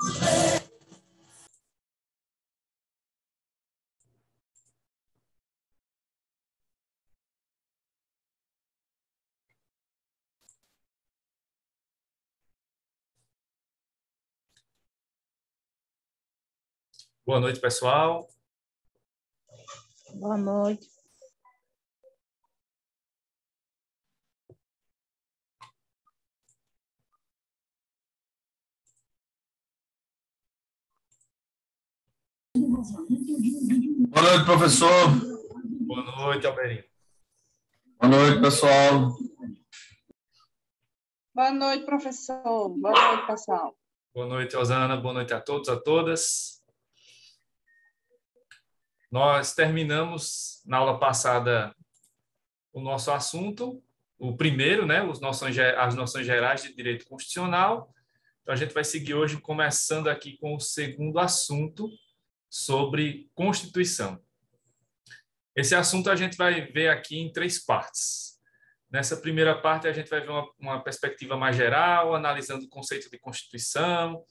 Boa noite, pessoal. Boa noite. Boa noite, professor. Boa noite, Alberinho. Boa noite, pessoal. Boa noite, professor. Boa noite, pessoal. Boa noite, Osana. Boa noite a todos, a todas. Nós terminamos na aula passada o nosso assunto, o primeiro, né, as noções gerais de direito constitucional. Então, a gente vai seguir hoje começando aqui com o segundo assunto sobre Constituição. Esse assunto a gente vai ver aqui em 3 partes. Nessa primeira parte, a gente vai ver uma perspectiva mais geral, analisando o conceito de Constituição,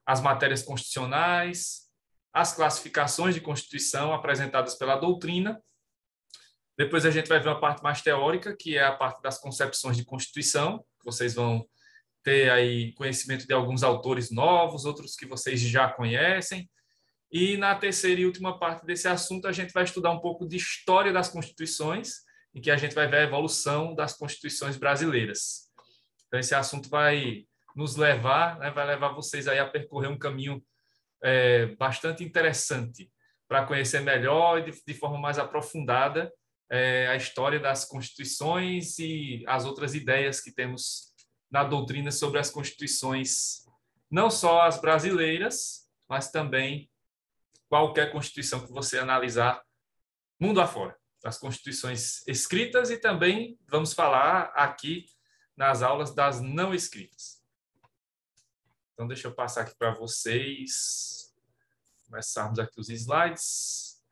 as matérias constitucionais, as classificações de Constituição apresentadas pela doutrina. Depois a gente vai ver uma parte mais teórica, que é a parte das concepções de Constituição. Vocês vão ter aí conhecimento de alguns autores novos, outros que vocês já conhecem. E na terceira e última parte desse assunto, a gente vai estudar um pouco de história das constituições, em que a gente vai ver a evolução das constituições brasileiras. Então, esse assunto vai nos levar, né, vai levar vocês aí a percorrer um caminho bastante interessante para conhecer melhor e de forma mais aprofundada a história das constituições e as outras ideias que temos na doutrina sobre as constituições, não só as brasileiras, mas também qualquer constituição que você analisar mundo afora, das constituições escritas e também vamos falar aqui nas aulas das não escritas. Então, deixa eu passar aqui para vocês, começarmos aqui os slides.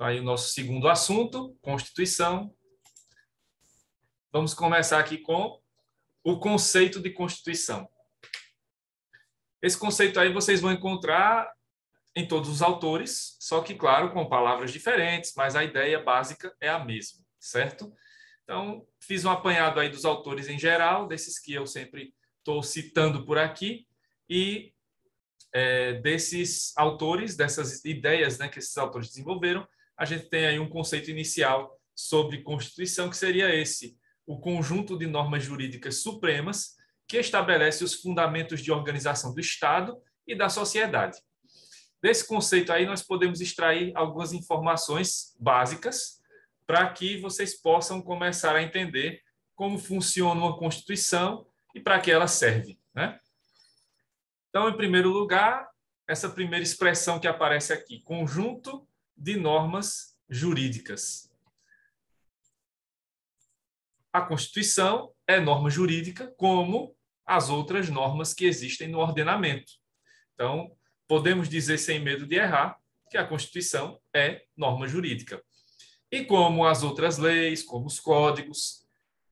Aí o nosso segundo assunto, Constituição. Vamos começar aqui com o conceito de Constituição. Esse conceito aí vocês vão encontrar em todos os autores, só que, claro, com palavras diferentes, mas a ideia básica é a mesma, certo? Então, fiz um apanhado aí dos autores em geral, desses que eu sempre estou citando por aqui, e desses autores, dessas ideias, né, que esses autores desenvolveram, a gente tem aí um conceito inicial sobre Constituição, que seria esse: o conjunto de normas jurídicas supremas que estabelece os fundamentos de organização do Estado e da sociedade. Desse conceito aí, nós podemos extrair algumas informações básicas para que vocês possam começar a entender como funciona uma Constituição e para que ela serve, né? Então, em primeiro lugar, essa primeira expressão que aparece aqui, conjunto de normas jurídicas. A Constituição é norma jurídica como as outras normas que existem no ordenamento. Então, podemos dizer sem medo de errar que a Constituição é norma jurídica. E como as outras leis, como os códigos,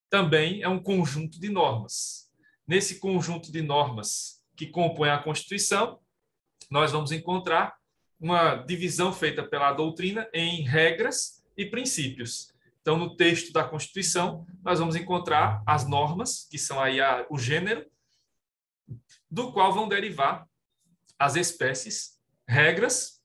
também é um conjunto de normas. Nesse conjunto de normas que compõem a Constituição, nós vamos encontrar uma divisão feita pela doutrina em regras e princípios. Então, no texto da Constituição, nós vamos encontrar as normas, que são aí o gênero, do qual vão derivar as espécies, regras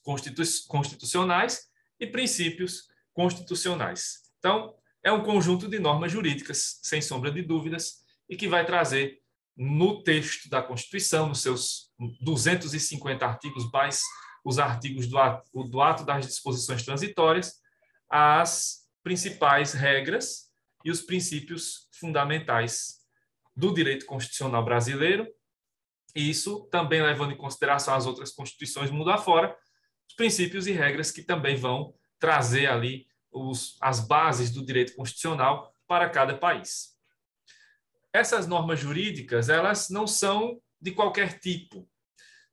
constitucionais e princípios constitucionais. Então, é um conjunto de normas jurídicas, sem sombra de dúvidas, e que vai trazer no texto da Constituição, nos seus 250 artigos, mais os artigos do ato das disposições transitórias, as principais regras e os princípios fundamentais do direito constitucional brasileiro, e isso também levando em consideração as outras constituições mundo afora, os princípios e regras que também vão trazer ali as bases do direito constitucional para cada país. Essas normas jurídicas, elas não são de qualquer tipo,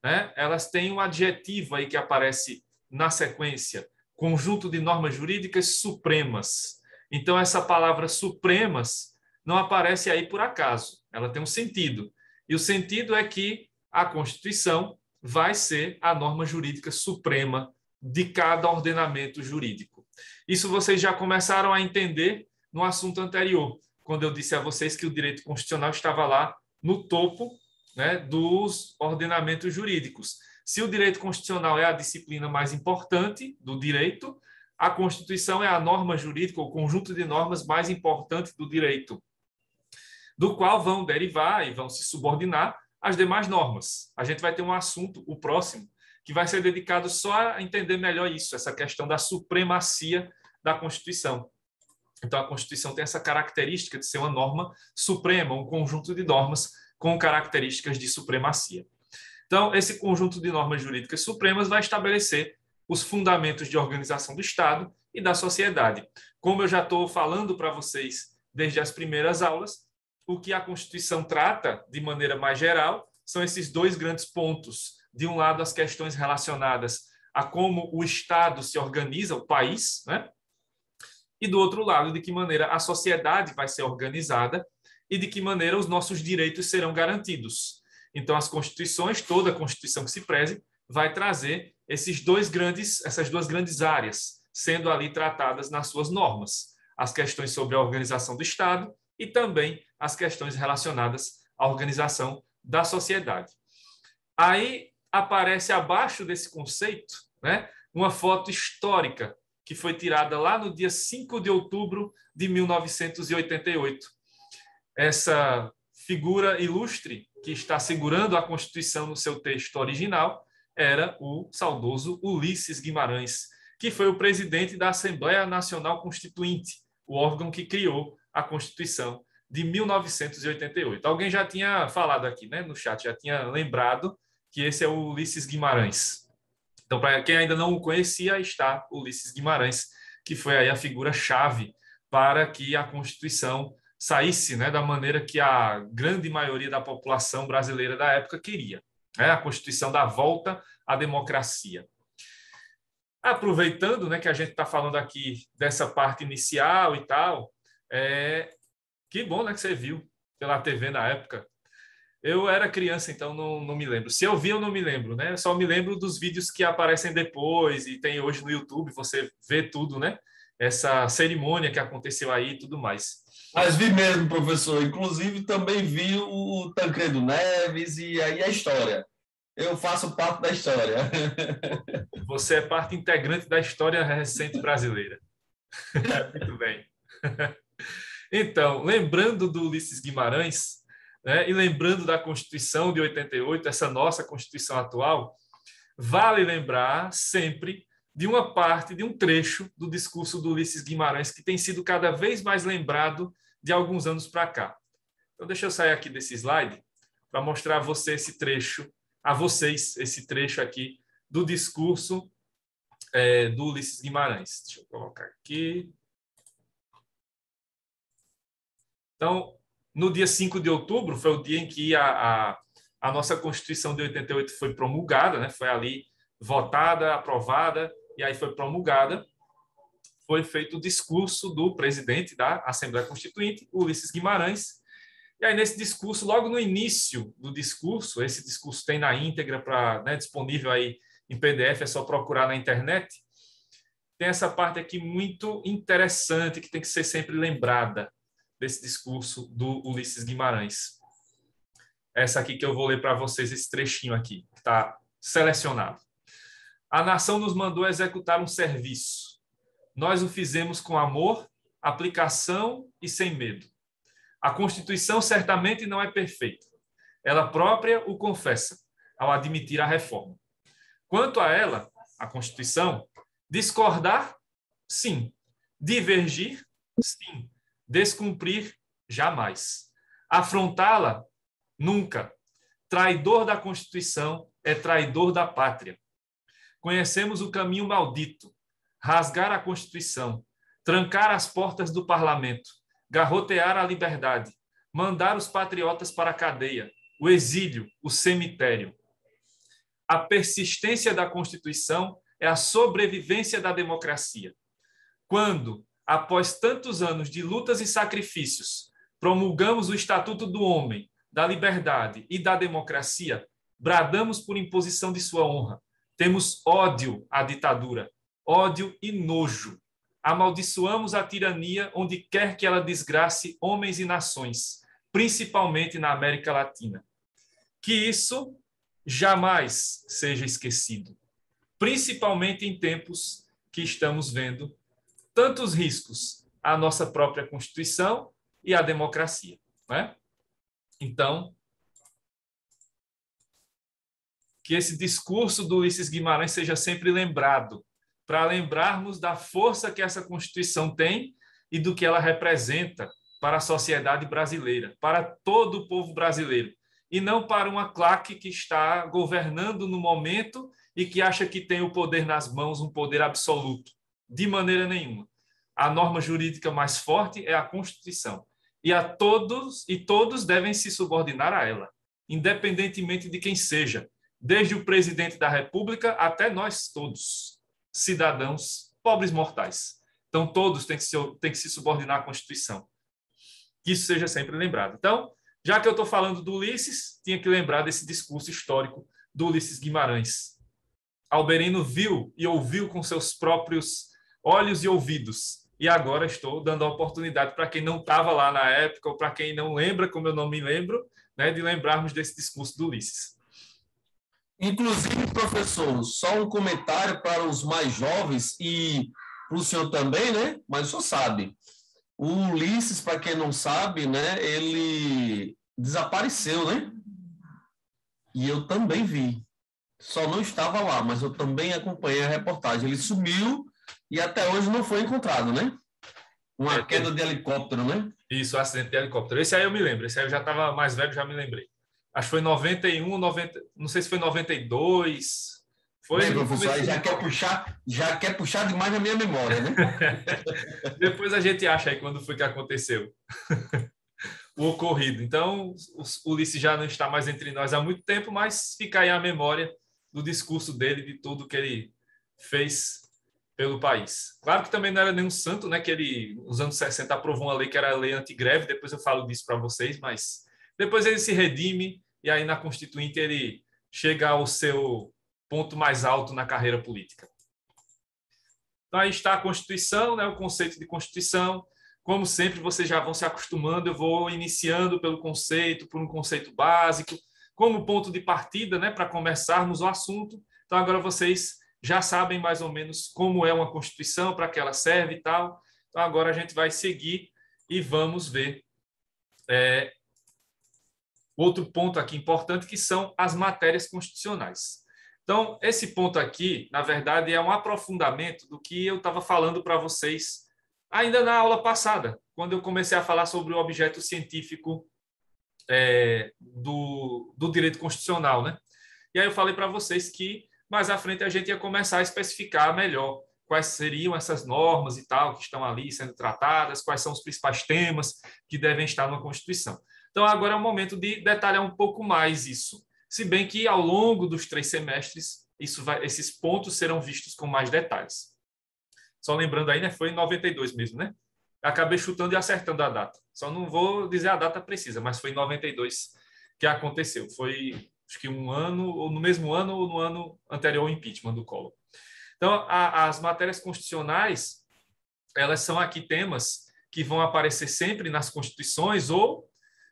né? Elas têm um adjetivo aí que aparece na sequência, conjunto de normas jurídicas supremas. Então, essa palavra supremas não aparece aí por acaso, ela tem um sentido. E o sentido é que a Constituição vai ser a norma jurídica suprema de cada ordenamento jurídico. Isso vocês já começaram a entender no assunto anterior, quando eu disse a vocês que o direito constitucional estava lá no topo, né, dos ordenamentos jurídicos. Se o direito constitucional é a disciplina mais importante do direito, a Constituição é a norma jurídica, o conjunto de normas mais importante do direito, do qual vão derivar e vão se subordinar as demais normas. A gente vai ter um assunto, o próximo, que vai ser dedicado só a entender melhor isso, essa questão da supremacia da Constituição. Então, a Constituição tem essa característica de ser uma norma suprema, um conjunto de normas com características de supremacia. Então, esse conjunto de normas jurídicas supremas vai estabelecer os fundamentos de organização do Estado e da sociedade. Como eu já estou falando para vocês desde as primeiras aulas, o que a Constituição trata, de maneira mais geral, são esses dois grandes pontos. De um lado, as questões relacionadas a como o Estado se organiza, o país, né? E do outro lado, de que maneira a sociedade vai ser organizada e de que maneira os nossos direitos serão garantidos. Então, as constituições, toda a Constituição que se preze, vai trazer essas duas grandes áreas, sendo ali tratadas nas suas normas. As questões sobre a organização do Estado e também as questões relacionadas à organização da sociedade. Aí aparece abaixo desse conceito, né, uma foto histórica que foi tirada lá no dia 5 de outubro de 1988. Essa figura ilustre que está segurando a Constituição no seu texto original era o saudoso Ulisses Guimarães, que foi o presidente da Assembleia Nacional Constituinte, o órgão que criou a Constituição de 1988. Alguém já tinha falado aqui, né, no chat, já tinha lembrado que esse é o Ulisses Guimarães. Então, para quem ainda não o conhecia, está Ulisses Guimarães, que foi aí a figura-chave para que a Constituição saísse, né, da maneira que a grande maioria da população brasileira da época queria, né, a Constituição da volta à democracia. Aproveitando, né, que a gente está falando aqui dessa parte inicial e tal, que bom, né, que você viu pela TV na época. Eu era criança, então não me lembro. Se eu vi, eu não me lembro, né? Eu só me lembro dos vídeos que aparecem depois e tem hoje no YouTube, você vê tudo, né? Essa cerimônia que aconteceu aí e tudo mais. Mas vi mesmo, professor. Inclusive, também vi o Tancredo Neves e aí a história. Eu faço parte da história. Você é parte integrante da história recente brasileira. Muito bem. Então, lembrando do Ulisses Guimarães, né, e lembrando da Constituição de 88, essa nossa Constituição atual, vale lembrar sempre de uma parte, de um trecho do discurso do Ulisses Guimarães que tem sido cada vez mais lembrado de alguns anos para cá. Então, deixa eu sair aqui desse slide para mostrar a vocês esse trecho aqui do discurso do Ulisses Guimarães. Deixa eu colocar aqui. Então, no dia 5 de outubro, foi o dia em que a nossa Constituição de 88 foi promulgada, né? Foi ali votada, aprovada, e aí foi promulgada. Foi feito o discurso do presidente da Assembleia Constituinte, Ulisses Guimarães. E aí, nesse discurso, logo no início do discurso, esse discurso tem na íntegra, né, disponível aí em PDF, é só procurar na internet, tem essa parte aqui muito interessante, que tem que ser sempre lembrada, desse discurso do Ulisses Guimarães. Essa aqui que eu vou ler para vocês, esse trechinho aqui, que está selecionado. A nação nos mandou executar um serviço. Nós o fizemos com amor, aplicação e sem medo. A Constituição certamente não é perfeita. Ela própria o confessa, ao admitir a reforma. Quanto a ela, a Constituição, discordar, sim. Divergir, sim. Descumprir, jamais. Afrontá-la, nunca. Traidor da Constituição é traidor da pátria. Conhecemos o caminho maldito. Rasgar a Constituição, trancar as portas do parlamento, garrotear a liberdade, mandar os patriotas para a cadeia, o exílio, o cemitério. A persistência da Constituição é a sobrevivência da democracia. Quando, após tantos anos de lutas e sacrifícios, promulgamos o Estatuto do Homem, da Liberdade e da Democracia, bradamos por imposição de sua honra. Temos ódio à ditadura, ódio e nojo. Amaldiçoamos a tirania onde quer que ela desgrace homens e nações, principalmente na América Latina. Que isso jamais seja esquecido, principalmente em tempos que estamos vendo tantos riscos à nossa própria Constituição e à democracia, né? Então, que esse discurso do Ulisses Guimarães seja sempre lembrado, para lembrarmos da força que essa Constituição tem e do que ela representa para a sociedade brasileira, para todo o povo brasileiro, e não para uma claque que está governando no momento e que acha que tem o poder nas mãos, um poder absoluto. De maneira nenhuma. A norma jurídica mais forte é a Constituição. E todos devem se subordinar a ela, independentemente de quem seja, desde o presidente da República até nós todos, cidadãos, pobres mortais. Então, todos têm que se subordinar à Constituição. Que isso seja sempre lembrado. Então, já que eu estou falando do Ulisses, tinha que lembrar desse discurso histórico do Ulisses Guimarães. Alberino viu e ouviu com seus próprios olhos e ouvidos. E agora estou dando a oportunidade para quem não estava lá na época, ou para quem não lembra, como eu não me lembro, né, de lembrarmos desse discurso do Ulisses. Inclusive, professor, só um comentário para os mais jovens e para o senhor também, né? Mas o senhor sabe. O Ulisses, para quem não sabe, né, ele desapareceu, né? E eu também vi. Só não estava lá, mas eu também acompanhei a reportagem. Ele sumiu e até hoje não foi encontrado, né? Uma queda de helicóptero, né? Isso, acidente de helicóptero. Esse aí eu me lembro. Esse aí eu já estava mais velho, já me lembrei. Acho que foi 91, 90, não sei se foi 92. Foi. Bem, professor, aí já quer puxar demais na minha memória, né? Depois a gente acha aí quando foi que aconteceu o ocorrido. Então, o Ulisses já não está mais entre nós há muito tempo, mas fica aí a memória do discurso dele, de tudo que ele fez pelo país. Claro que também não era nenhum santo, né? Que ele, nos anos 60, aprovou uma lei que era a lei antigreve, depois eu falo disso para vocês, mas depois ele se redime e aí na Constituinte ele chega ao seu ponto mais alto na carreira política. Então aí está a Constituição, né? O conceito de Constituição. Como sempre, vocês já vão se acostumando, eu vou iniciando pelo conceito, por um conceito básico, como ponto de partida, né, para começarmos o assunto. Então, agora vocês já sabem mais ou menos como é uma Constituição, para que ela serve e tal. Então, agora a gente vai seguir e vamos ver outro ponto aqui importante, que são as matérias constitucionais. Então, esse ponto aqui, na verdade, é um aprofundamento do que eu estava falando para vocês ainda na aula passada, quando eu comecei a falar sobre o objeto científico do direito constitucional, né? E aí eu falei para vocês que mais à frente a gente ia começar a especificar melhor quais seriam essas normas e tal que estão ali sendo tratadas, quais são os principais temas que devem estar na Constituição. Então, agora é o momento de detalhar um pouco mais isso, se bem que ao longo dos 3 semestres esses pontos serão vistos com mais detalhes. Só lembrando aí, né, foi em 92 mesmo, né? Acabei chutando e acertando a data. Só não vou dizer a data precisa, mas foi em 92 que aconteceu. Foi, acho que um ano, ou no mesmo ano, ou no ano anterior ao impeachment do Collor. Então, as matérias constitucionais, elas são aqui temas que vão aparecer sempre nas constituições ou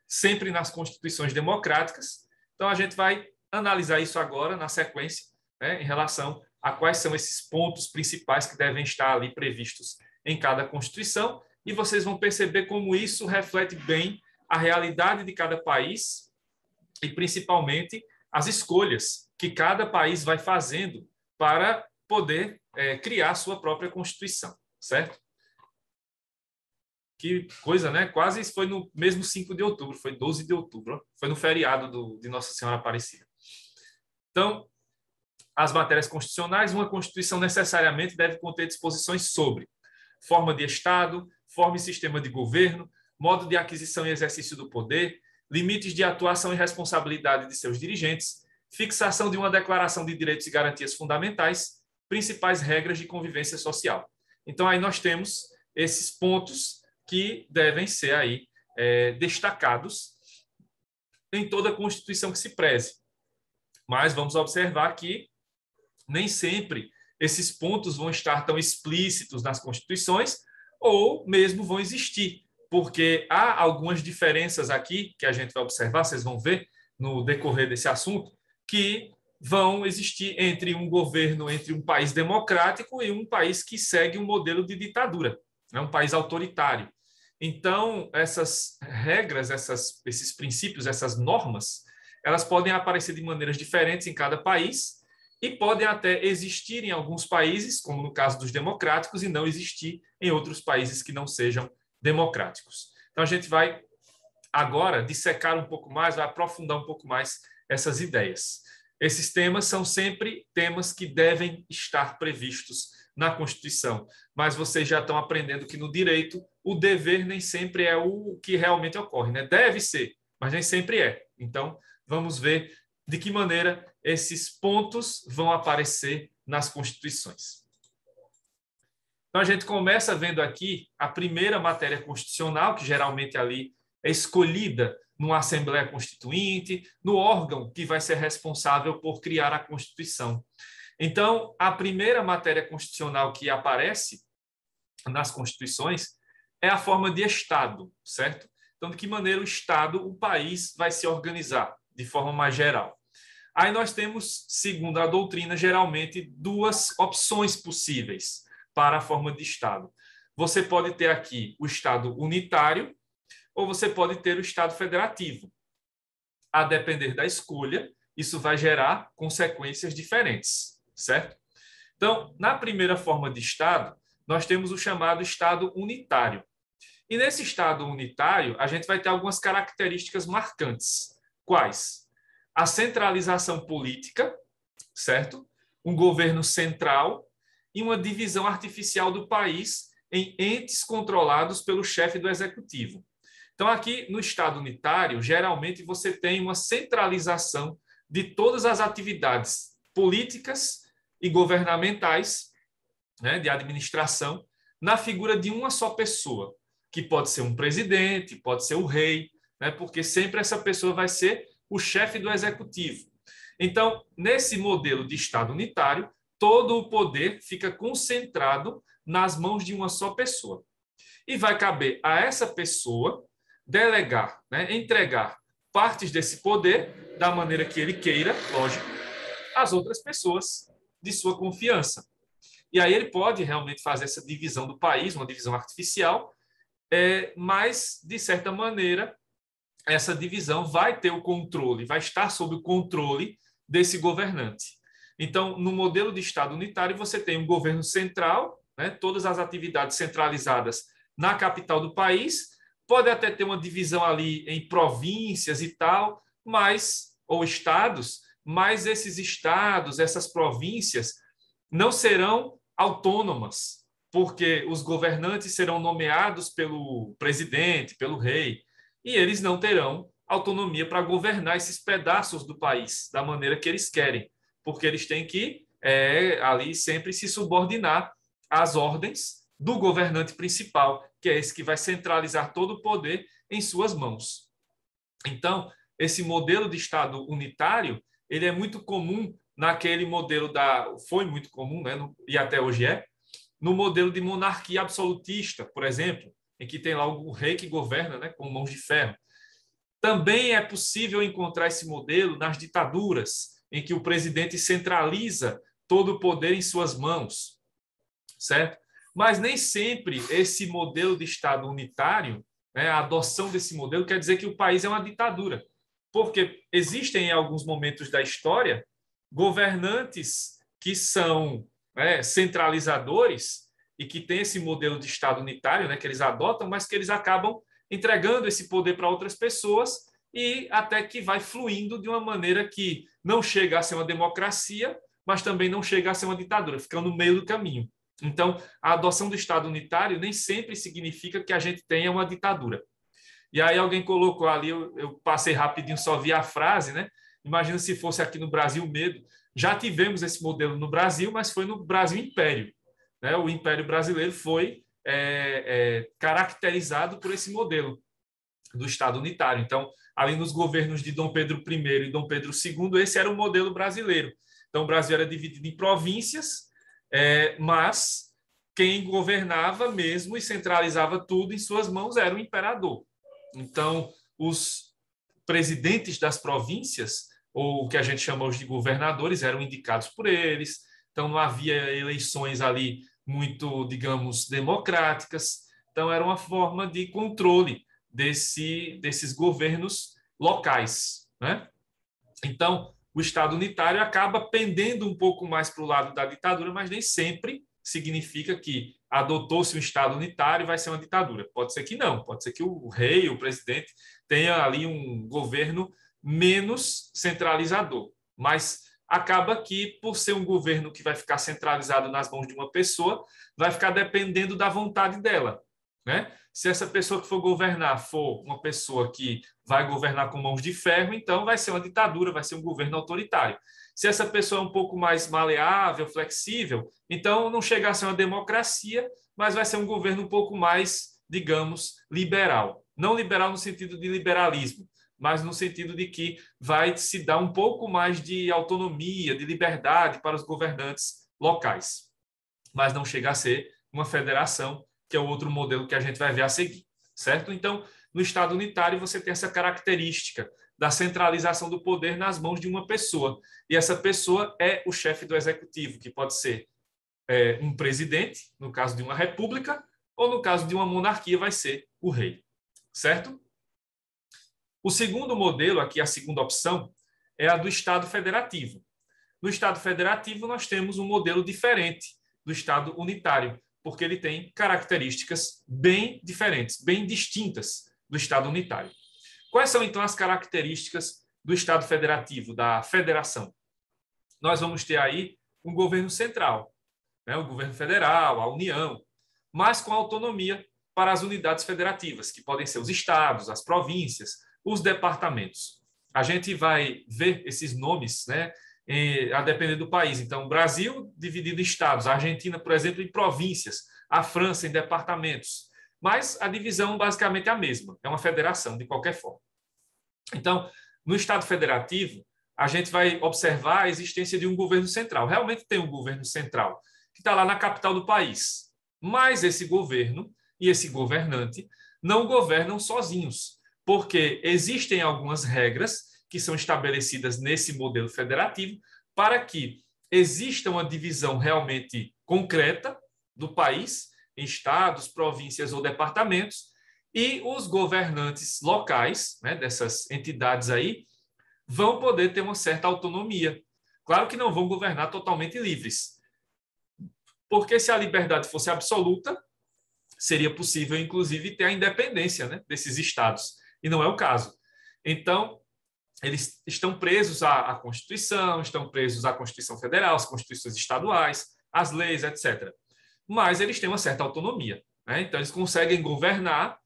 sempre nas constituições democráticas. Então, a gente vai analisar isso agora, na sequência, né, em relação a quais são esses pontos principais que devem estar ali previstos em cada Constituição, e vocês vão perceber como isso reflete bem a realidade de cada país e, principalmente, as escolhas que cada país vai fazendo para poder criar sua própria Constituição, certo? Que coisa, né? Quase foi no mesmo 5 de outubro, foi 12 de outubro, foi no feriado de Nossa Senhora Aparecida. Então, as matérias constitucionais, uma Constituição necessariamente deve conter disposições sobre forma de Estado, forma e sistema de governo, modo de aquisição e exercício do poder, limites de atuação e responsabilidade de seus dirigentes, fixação de uma declaração de direitos e garantias fundamentais, principais regras de convivência social. Então, aí nós temos esses pontos que devem ser aí destacados em toda a Constituição que se preze. Mas vamos observar que nem sempre esses pontos vão estar tão explícitos nas Constituições ou mesmo vão existir, porque há algumas diferenças aqui que a gente vai observar, vocês vão ver no decorrer desse assunto, que vão existir entre um governo, entre um país democrático e um país que segue um modelo de ditadura, é um país autoritário. Então, essas regras, esses princípios, essas normas, elas podem aparecer de maneiras diferentes em cada país e podem até existir em alguns países, como no caso dos democráticos, e não existir em outros países que não sejam democráticos. Então, a gente vai agora dissecar um pouco mais, vai aprofundar um pouco mais essas ideias. Esses temas são sempre temas que devem estar previstos na Constituição, mas vocês já estão aprendendo que no direito o dever nem sempre é o que realmente ocorre, né? Deve ser, mas nem sempre é. Então, vamos ver de que maneira esses pontos vão aparecer nas Constituições. Então, a gente começa vendo aqui a primeira matéria constitucional, que geralmente ali é escolhida numa Assembleia Constituinte, no órgão que vai ser responsável por criar a Constituição. Então, a primeira matéria constitucional que aparece nas Constituições é a forma de Estado, certo? Então, de que maneira o Estado, o país, vai se organizar de forma mais geral. Aí nós temos, segundo a doutrina, geralmente duas opções possíveis para a forma de Estado. Você pode ter aqui o Estado unitário ou você pode ter o Estado federativo. A depender da escolha, isso vai gerar consequências diferentes, certo? Então, na primeira forma de Estado, nós temos o chamado Estado unitário. E nesse Estado unitário, a gente vai ter algumas características marcantes. Quais? A centralização política, certo? Um governo central e uma divisão artificial do país em entes controlados pelo chefe do executivo. Então, aqui no Estado unitário, geralmente você tem uma centralização de todas as atividades políticas e governamentais, né, de administração, na figura de uma só pessoa, que pode ser um presidente, pode ser o rei, né, porque sempre essa pessoa vai ser o chefe do executivo. Então, nesse modelo de Estado unitário, todo o poder fica concentrado nas mãos de uma só pessoa. E vai caber a essa pessoa delegar, né, entregar partes desse poder, da maneira que ele queira, lógico, às outras pessoas de sua confiança. E aí ele pode realmente fazer essa divisão do país, uma divisão artificial, mas, de certa maneira, essa divisão vai ter o controle, vai estar sob o controle desse governante. Então, no modelo de Estado unitário, você tem um governo central, né, todas as atividades centralizadas na capital do país, pode até ter uma divisão ali em províncias e tal, ou estados, mas esses estados, essas províncias, não serão autônomas, porque os governantes serão nomeados pelo presidente, pelo rei, e eles não terão autonomia para governar esses pedaços do país da maneira que eles querem, porque eles têm que ali sempre se subordinar às ordens do governante principal, que é esse que vai centralizar todo o poder em suas mãos. Então, esse modelo de Estado unitário, ele é muito comum naquele modelo foi muito comum, né, e até hoje no modelo de monarquia absolutista, por exemplo, em que tem lá o rei que governa, né, com mãos de ferro. Também é possível encontrar esse modelo nas ditaduras, em que o presidente centraliza todo o poder em suas mãos, certo? Mas nem sempre esse modelo de Estado unitário, né, a adoção desse modelo, quer dizer que o país é uma ditadura, porque existem em alguns momentos da história governantes que são centralizadores e que têm esse modelo de Estado unitário, né, que eles adotam, mas que eles acabam entregando esse poder para outras pessoas e até que vai fluindo de uma maneira que não chega a ser uma democracia, mas também não chega a ser uma ditadura, ficando no meio do caminho. Então, a adoção do Estado unitário nem sempre significa que a gente tenha uma ditadura. E aí alguém colocou ali, eu passei rapidinho, só vi a frase, né? Imagina se fosse aqui no Brasil Já tivemos esse modelo no Brasil, mas foi no Brasil Império, né? O Império Brasileiro foi caracterizado por esse modelo do Estado unitário. Então, ali nos governos de Dom Pedro I e Dom Pedro II, esse era o modelo brasileiro. Então, o Brasil era dividido em províncias, mas quem governava mesmo e centralizava tudo em suas mãos era o imperador. Então, os presidentes das províncias, ou o que a gente chama hoje de governadores, eram indicados por eles. Então, não havia eleições ali muito, digamos, democráticas. Então, era uma forma de controle desses governos locais, né? Então, o Estado unitário acaba pendendo um pouco mais para o lado da ditadura, mas nem sempre significa que adotou-se um Estado unitário e vai ser uma ditadura. Pode ser que não, pode ser que o rei, o presidente, tenha ali um governo menos centralizador. Mas acaba que, por ser um governo que vai ficar centralizado nas mãos de uma pessoa, vai ficar dependendo da vontade dela, né? Se essa pessoa que for governar for uma pessoa que vai governar com mãos de ferro, então vai ser uma ditadura, vai ser um governo autoritário. Se essa pessoa é um pouco mais maleável, flexível, então não chega a ser uma democracia, mas vai ser um governo um pouco mais, digamos, liberal. Não liberal no sentido de liberalismo, mas no sentido de que vai se dar um pouco mais de autonomia, de liberdade para os governantes locais. Mas não chega a ser uma federação, que é o outro modelo que a gente vai ver a seguir, certo? Então, no Estado unitário, você tem essa característica da centralização do poder nas mãos de uma pessoa. E essa pessoa é o chefe do executivo, que pode ser um presidente, no caso de uma república, ou no caso de uma monarquia, vai ser o rei, certo? O segundo modelo, aqui a segunda opção, é a do Estado federativo. No Estado federativo, nós temos um modelo diferente do Estado unitário, porque ele tem características bem diferentes, bem distintas do Estado unitário. Quais são, então, as características do Estado federativo, da federação? Nós vamos ter aí um governo central, né? O governo federal, a União, mas com autonomia para as unidades federativas, que podem ser os estados, as províncias, os departamentos. A gente vai ver esses nomes, né, a depender do país. Então, o Brasil dividido em estados, a Argentina, por exemplo, em províncias, a França em departamentos. Mas a divisão basicamente é a mesma, é uma federação, de qualquer forma. Então, no Estado federativo, a gente vai observar a existência de um governo central. Realmente tem um governo central, que está lá na capital do país. Mas esse governo e esse governante não governam sozinhos, porque existem algumas regras que são estabelecidas nesse modelo federativo para que exista uma divisão realmente concreta do país, em estados, províncias ou departamentos, e os governantes locais, né, dessas entidades aí, vão poder ter uma certa autonomia. Claro que não vão governar totalmente livres, porque se a liberdade fosse absoluta, seria possível, inclusive, ter a independência, né, desses estados, e não é o caso. Então, eles estão presos à Constituição, estão presos à Constituição Federal, às Constituições estaduais, às leis, etc. Mas eles têm uma certa autonomia, né? Então, eles conseguem governar,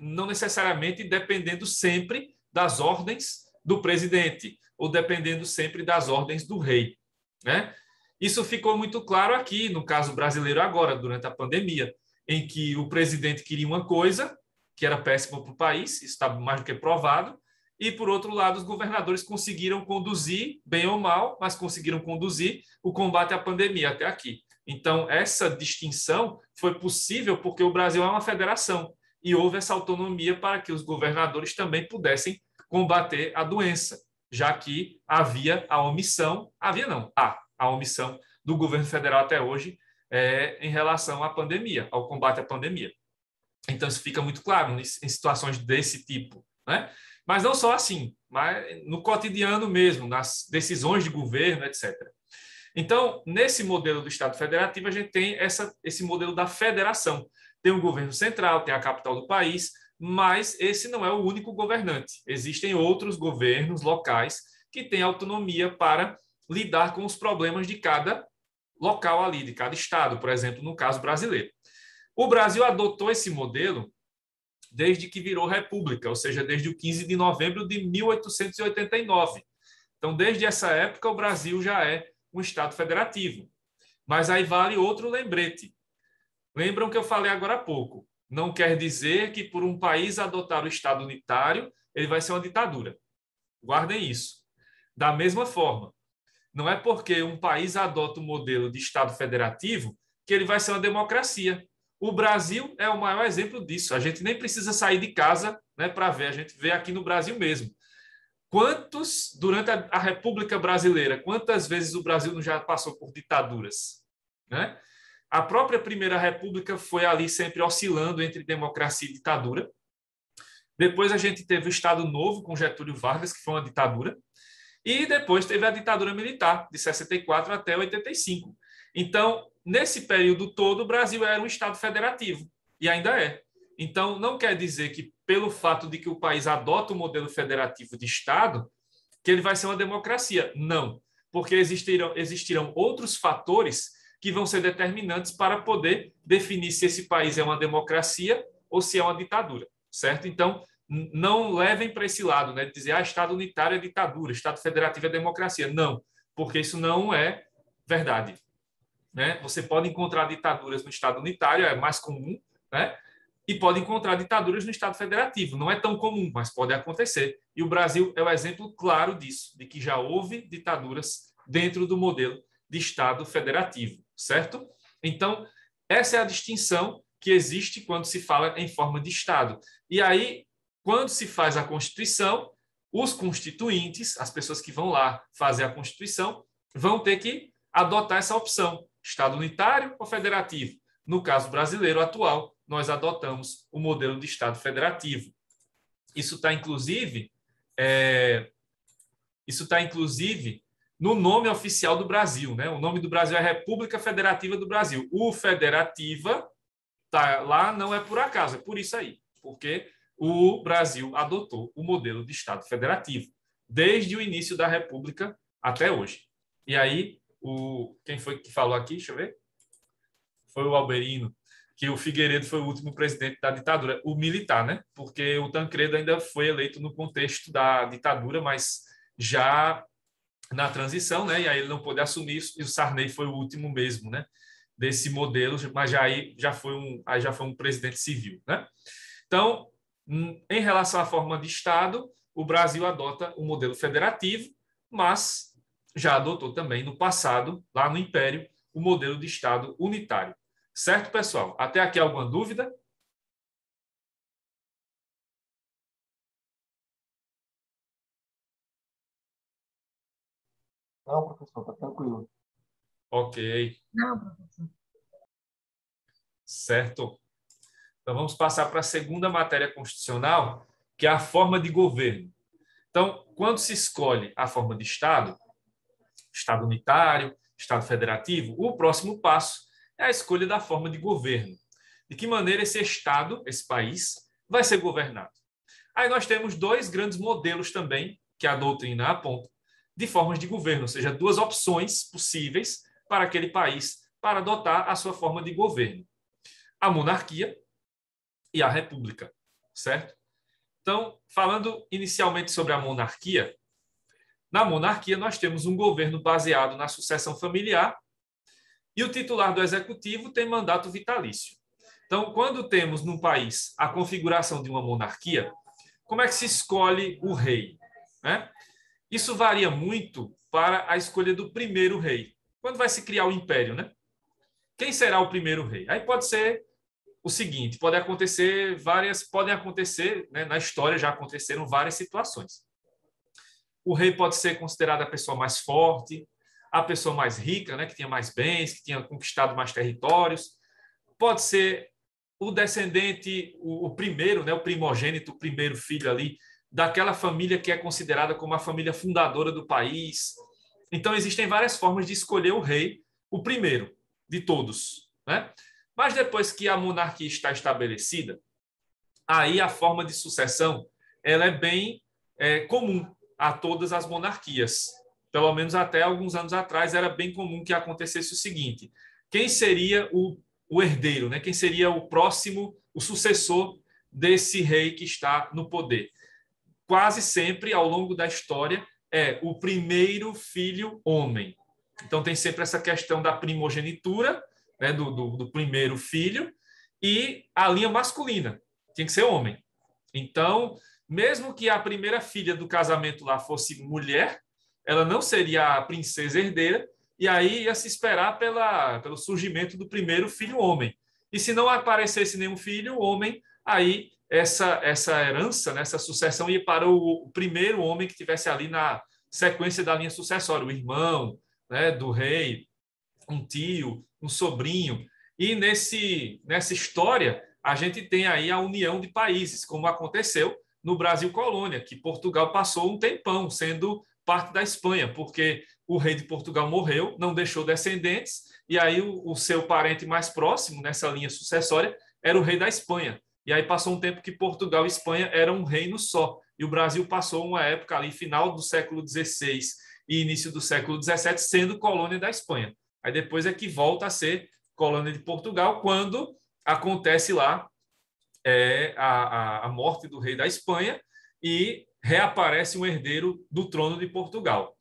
não necessariamente dependendo sempre das ordens do presidente, ou dependendo sempre das ordens do rei, né? Isso ficou muito claro aqui, no caso brasileiro agora, durante a pandemia, em que o presidente queria uma coisa, que era péssima para o país, isso está mais do que provado, e, por outro lado, os governadores conseguiram conduzir, bem ou mal, mas conseguiram conduzir o combate à pandemia até aqui. Então, essa distinção foi possível porque o Brasil é uma federação e houve essa autonomia para que os governadores também pudessem combater a doença, já que havia a omissão, há a omissão do governo federal até hoje em relação à pandemia, ao combate à pandemia. Então, isso fica muito claro em situações desse tipo, né? Mas não só assim, mas no cotidiano mesmo, nas decisões de governo, etc. Então, nesse modelo do Estado federativo, a gente tem esse modelo da federação. Tem um governo central, tem a capital do país, mas esse não é o único governante. Existem outros governos locais que têm autonomia para lidar com os problemas de cada local ali, de cada estado, por exemplo, no caso brasileiro. O Brasil adotou esse modelo desde que virou república, ou seja, desde o 15 de novembro de 1889. Então, desde essa época, o Brasil já é um Estado federativo. Mas aí vale outro lembrete. Lembram que eu falei agora há pouco? Não quer dizer que por um país adotar o Estado unitário, ele vai ser uma ditadura. Guardem isso. Da mesma forma, não é porque um país adota o modelo de Estado federativo que ele vai ser uma democracia. O Brasil é o maior exemplo disso. A gente nem precisa sair de casa, né, para ver. A gente vê aqui no Brasil mesmo. Durante a República Brasileira, quantas vezes o Brasil não já passou por ditaduras? Né? A própria Primeira República foi ali sempre oscilando entre democracia e ditadura. Depois a gente teve o Estado Novo, com Getúlio Vargas, que foi uma ditadura. E depois teve a ditadura militar, de 64 até 85. Então, nesse período todo, o Brasil era um Estado federativo, e ainda é. Então, não quer dizer que, pelo fato de que o país adota o modelo federativo de Estado, que ele vai ser uma democracia. Não, porque existirão outros fatores que vão ser determinantes para poder definir se esse país é uma democracia ou se é uma ditadura, certo? Então, não levem para esse lado, né, de dizer Estado unitário é ditadura, Estado federativo é democracia. Não, porque isso não é verdade. Né? Você pode encontrar ditaduras no Estado unitário, é mais comum, né? E pode encontrar ditaduras no Estado federativo. Não é tão comum, mas pode acontecer. E o Brasil é o exemplo claro disso, de que já houve ditaduras dentro do modelo de Estado federativo, certo? Então, essa é a distinção que existe quando se fala em forma de Estado. E aí, quando se faz a Constituição, os constituintes, as pessoas que vão lá fazer a Constituição, vão ter que adotar essa opção, Estado unitário ou federativo. No caso brasileiro atual, nós adotamos o modelo de Estado federativo. Isso está, inclusive, no nome oficial do Brasil. Né? O nome do Brasil é República Federativa do Brasil. O federativa tá lá não é por acaso, é por isso aí, porque o Brasil adotou o modelo de Estado federativo desde o início da República até hoje. E aí, quem foi que falou aqui? Deixa eu ver. Foi o Alberino, que o Figueiredo foi o último presidente da ditadura, o militar, né? Porque o Tancredo ainda foi eleito no contexto da ditadura, mas já na transição, né? E aí ele não pôde assumir isso, e o Sarney foi o último mesmo, né? Desse modelo, mas já foi um presidente civil, né? Então, em relação à forma de Estado, o Brasil adota o modelo federativo, mas já adotou também no passado, lá no Império, o modelo de Estado unitário. Certo, pessoal? Até aqui alguma dúvida? Não, professor, está tranquilo. Ok. Não, professor. Certo. Então, vamos passar para a segunda matéria constitucional, que é a forma de governo. Então, quando se escolhe a forma de Estado, Estado unitário, Estado federativo, o próximo passo é a escolha da forma de governo. De que maneira esse Estado, esse país, vai ser governado. Aí nós temos dois grandes modelos também, que a doutrina aponta, de formas de governo, ou seja, duas opções possíveis para aquele país para adotar a sua forma de governo. A monarquia e a república, certo? Então, falando inicialmente sobre a monarquia, na monarquia nós temos um governo baseado na sucessão familiar e o titular do executivo tem mandato vitalício. Então, quando temos num país a configuração de uma monarquia, como é que se escolhe o rei? Né? Isso varia muito para a escolha do primeiro rei. Quando vai se criar o império, né? Quem será o primeiro rei? Aí pode ser o seguinte, podem acontecer, né? Na história já aconteceram várias situações. O rei pode ser considerado a pessoa mais forte, a pessoa mais rica, né, que tinha mais bens, que tinha conquistado mais territórios. Pode ser o descendente, o primeiro, né, o primogênito, o primeiro filho ali, daquela família que é considerada como a família fundadora do país. Então, existem várias formas de escolher o rei, o primeiro de todos. Né? Mas depois que a monarquia está estabelecida, aí a forma de sucessão ela é bem comum a todas as monarquias. Pelo menos até alguns anos atrás era bem comum que acontecesse o seguinte: quem seria o herdeiro, né? Quem seria o próximo, o sucessor desse rei que está no poder? Quase sempre, ao longo da história, é o primeiro filho homem. Então, tem sempre essa questão da primogenitura, né, do primeiro filho, e a linha masculina, tem que ser homem. Então, mesmo que a primeira filha do casamento lá fosse mulher, ela não seria a princesa herdeira, e aí ia se esperar pelo surgimento do primeiro filho homem. E se não aparecesse nenhum filho homem, aí essa herança, né, essa sucessão ia para o primeiro homem que tivesse ali na sequência da linha sucessória, o irmão, né, do rei, um tio, um sobrinho. E nessa história, a gente tem aí a união de países, como aconteceu no Brasil colônia, que Portugal passou um tempão sendo parte da Espanha, porque o rei de Portugal morreu, não deixou descendentes, e aí o seu parente mais próximo nessa linha sucessória era o rei da Espanha. E aí passou um tempo que Portugal e Espanha eram um reino só, e o Brasil passou uma época ali, final do século XVI e início do século XVII, sendo colônia da Espanha. Aí depois é que volta a ser colônia de Portugal, quando acontece lá a morte do rei da Espanha e reaparece um herdeiro do trono de Portugal.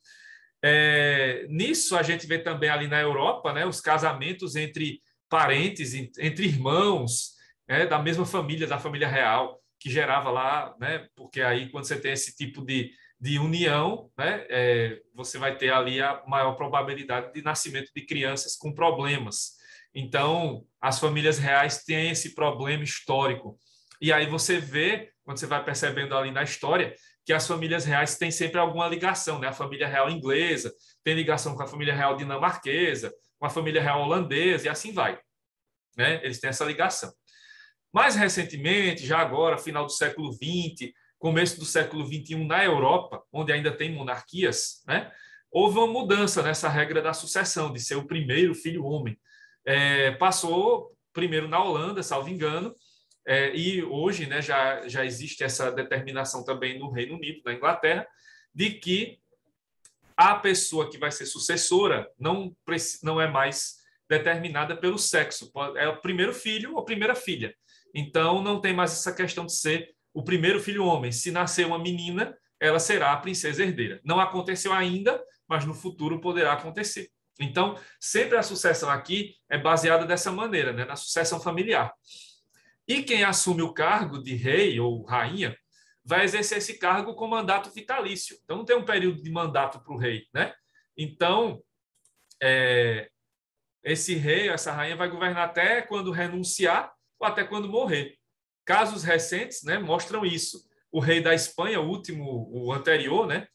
Nisso a gente vê também ali na Europa, né, os casamentos entre parentes, entre irmãos, né, da mesma família, da família real, que gerava lá, né, porque aí quando você tem esse tipo de união, né, você vai ter ali a maior probabilidade de nascimento de crianças com problemas. Então, as famílias reais têm esse problema histórico. E aí você vê, quando você vai percebendo ali na história, que as famílias reais têm sempre alguma ligação, né? A família real inglesa tem ligação com a família real dinamarquesa, com a família real holandesa, e assim vai, né? Eles têm essa ligação. Mais recentemente, já agora, final do século XX, começo do século XXI, na Europa, onde ainda tem monarquias, né? Houve uma mudança nessa regra da sucessão, de ser o primeiro filho homem. Passou primeiro na Holanda, salvo engano, e hoje, né, já existe essa determinação também no Reino Unido, na Inglaterra, de que a pessoa que vai ser sucessora não é mais determinada pelo sexo. É o primeiro filho ou primeira filha. Então, não tem mais essa questão de ser o primeiro filho homem. Se nascer uma menina, ela será a princesa herdeira. Não aconteceu ainda, mas no futuro poderá acontecer. Então, sempre a sucessão aqui é baseada dessa maneira, né, na sucessão familiar. E quem assume o cargo de rei ou rainha vai exercer esse cargo com mandato vitalício. Então, não tem um período de mandato para o rei, né? Então, esse rei, essa rainha vai governar até quando renunciar ou até quando morrer. Casos recentes, né, mostram isso. O rei da Espanha, o último, o anterior, né,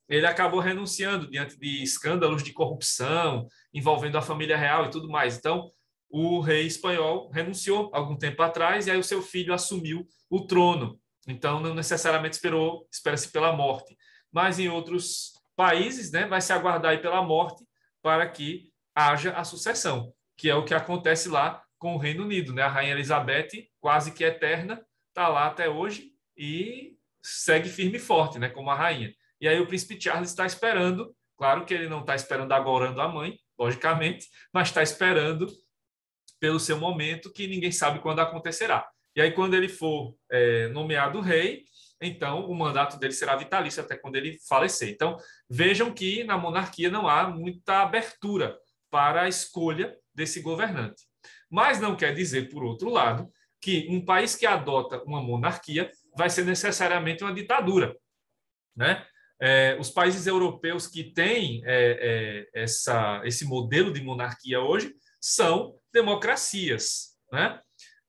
ele acabou renunciando diante de escândalos de corrupção envolvendo a família real e tudo mais. Então, o rei espanhol renunciou algum tempo atrás e aí o seu filho assumiu o trono. Então, não necessariamente espera-se pela morte. Mas em outros países, né, vai se aguardar aí pela morte para que haja a sucessão, que é o que acontece lá com o Reino Unido, né? A Rainha Elizabeth, quase que eterna, está lá até hoje e segue firme e forte, né, como a rainha. E aí o príncipe Charles está esperando, claro que ele não está esperando agorando a mãe, logicamente, mas está esperando pelo seu momento, que ninguém sabe quando acontecerá. E aí, quando ele for nomeado rei, então o mandato dele será vitalício até quando ele falecer. Então, vejam que na monarquia não há muita abertura para a escolha desse governante. Mas não quer dizer, por outro lado, que um país que adota uma monarquia vai ser necessariamente uma ditadura, né? Os países europeus que têm esse modelo de monarquia hoje são democracias, né?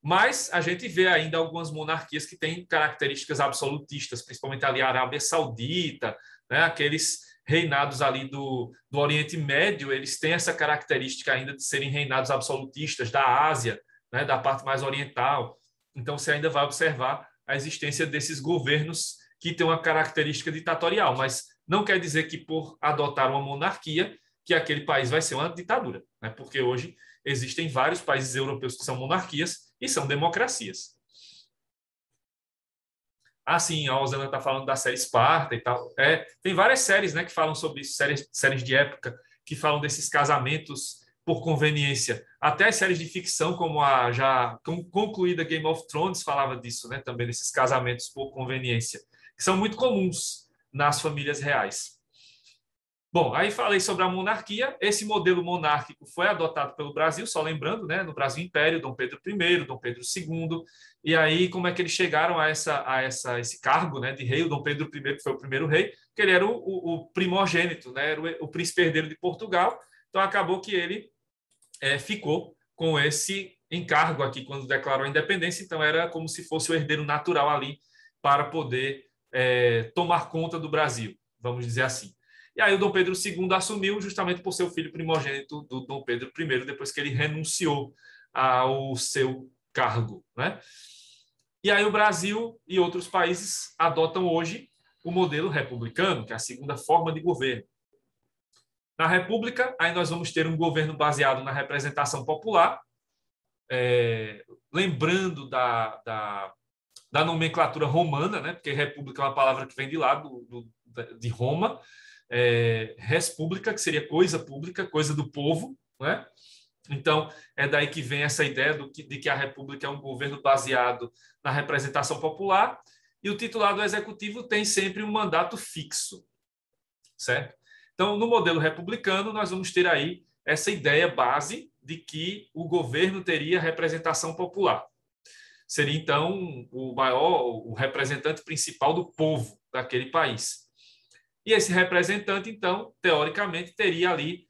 Mas a gente vê ainda algumas monarquias que têm características absolutistas, principalmente ali a Arábia Saudita, né? Aqueles reinados ali do Oriente Médio, eles têm essa característica ainda de serem reinados absolutistas, da Ásia, né? Da parte mais oriental. Então, você ainda vai observar a existência desses governos que têm uma característica ditatorial, mas não quer dizer que por adotar uma monarquia, que aquele país vai ser uma ditadura, né? Porque hoje existem vários países europeus que são monarquias e são democracias. Sim, a Rosana está falando da série Esparta e tal. Tem várias séries, né, que falam sobre isso, séries de época, que falam desses casamentos por conveniência. Até as séries de ficção, como a já concluída Game of Thrones, falava disso, né, também desses casamentos por conveniência, que são muito comuns nas famílias reais. Bom, aí falei sobre a monarquia. Esse modelo monárquico foi adotado pelo Brasil, só lembrando, né? No Brasil Império, Dom Pedro I, Dom Pedro II. E aí, como é que eles chegaram a esse cargo, né, de rei? O Dom Pedro I, que foi o primeiro rei, que ele era o primogênito, né? Era o príncipe herdeiro de Portugal. Então, acabou que ele ficou com esse encargo aqui quando declarou a independência. Então, era como se fosse o herdeiro natural ali para poder tomar conta do Brasil, vamos dizer assim. E aí o Dom Pedro II assumiu justamente por ser o filho primogênito do Dom Pedro I, depois que ele renunciou ao seu cargo, né? E aí o Brasil e outros países adotam hoje o modelo republicano, que é a segunda forma de governo. Na República, aí nós vamos ter um governo baseado na representação popular, lembrando da nomenclatura romana, né? Porque república é uma palavra que vem de lá, de Roma, res publica, que seria coisa pública, coisa do povo, né? Então, é daí que vem essa ideia de que a república é um governo baseado na representação popular, e o titular do executivo tem sempre um mandato fixo, certo? Então, no modelo republicano, nós vamos ter aí essa ideia base de que o governo teria representação popular. Seria, então, o representante principal do povo daquele país. E esse representante, então, teoricamente, teria ali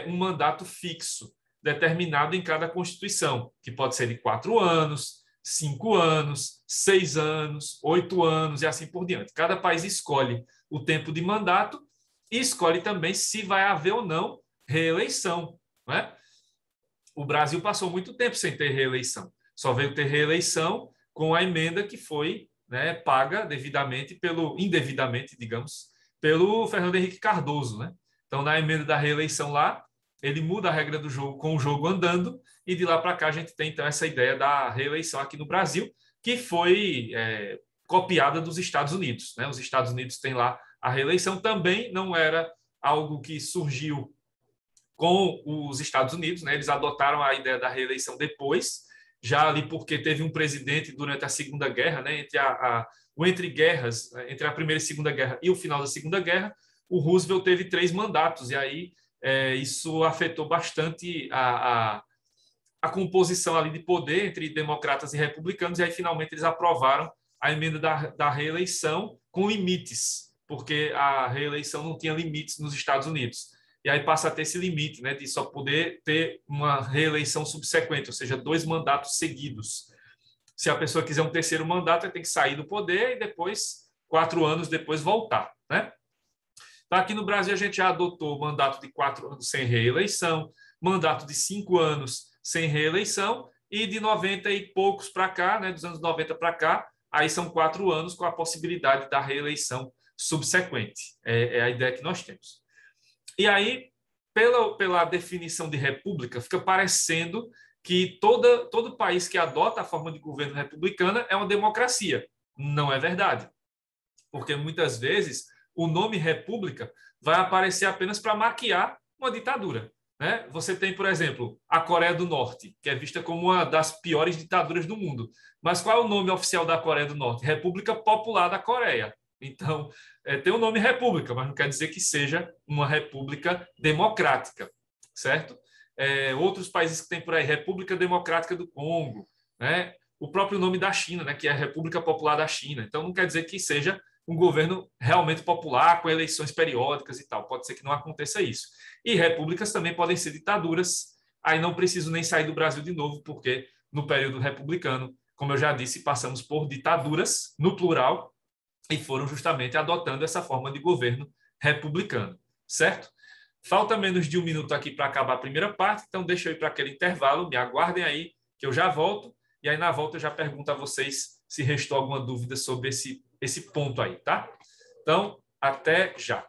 um mandato fixo, determinado em cada Constituição, que pode ser de 4 anos, 5 anos, 6 anos, 8 anos e assim por diante. Cada país escolhe o tempo de mandato e escolhe também se vai haver ou não reeleição, né? O Brasil passou muito tempo sem ter reeleição. Só veio ter reeleição com a emenda que foi, né, paga indevidamente, digamos, pelo Fernando Henrique Cardoso, né? Então, na emenda da reeleição lá, ele muda a regra do jogo com o jogo andando, e de lá para cá a gente tem, então, essa ideia da reeleição aqui no Brasil, que foi copiada dos Estados Unidos, né? Os Estados Unidos têm lá a reeleição, também não era algo que surgiu com os Estados Unidos, né? Eles adotaram a ideia da reeleição depois, já ali porque teve um presidente durante a Segunda Guerra, né? Entre guerras, entre a Primeira e a Segunda Guerra e o final da Segunda Guerra, o Roosevelt teve 3 mandatos, e aí isso afetou bastante a composição ali de poder entre democratas e republicanos, e aí finalmente eles aprovaram a emenda da reeleição com limites, porque a reeleição não tinha limites nos Estados Unidos. E aí passa a ter esse limite, né, de só poder ter uma reeleição subsequente, ou seja, 2 mandatos seguidos. Se a pessoa quiser um terceiro mandato, ela tem que sair do poder e depois, 4 anos depois, voltar, né? Então, aqui no Brasil, a gente já adotou mandato de 4 anos sem reeleição, mandato de 5 anos sem reeleição, e de 90 e poucos para cá, né, dos anos 90 para cá, aí são 4 anos com a possibilidade da reeleição subsequente. É a ideia que nós temos. E aí, pela definição de república, fica parecendo que todo país que adota a forma de governo republicana é uma democracia. Não é verdade. Porque muitas vezes o nome república vai aparecer apenas para maquiar uma ditadura, né? Você tem, por exemplo, a Coreia do Norte, que é vista como uma das piores ditaduras do mundo. Mas qual é o nome oficial da Coreia do Norte? República Popular da Coreia. Então, tem o nome república, mas não quer dizer que seja uma república democrática, certo? Outros países que tem por aí, República Democrática do Congo, né? O próprio nome da China, né, que é a República Popular da China. Então, não quer dizer que seja um governo realmente popular, com eleições periódicas e tal. Pode ser que não aconteça isso. E repúblicas também podem ser ditaduras. Aí não preciso nem sair do Brasil de novo, porque no período republicano, como eu já disse, passamos por ditaduras, no plural, e foram justamente adotando essa forma de governo republicano, certo? Falta menos de 1 minuto aqui para acabar a primeira parte, então deixa eu ir para aquele intervalo, me aguardem aí, que eu já volto, e aí na volta eu já pergunto a vocês se restou alguma dúvida sobre esse ponto aí, tá? Então, até já.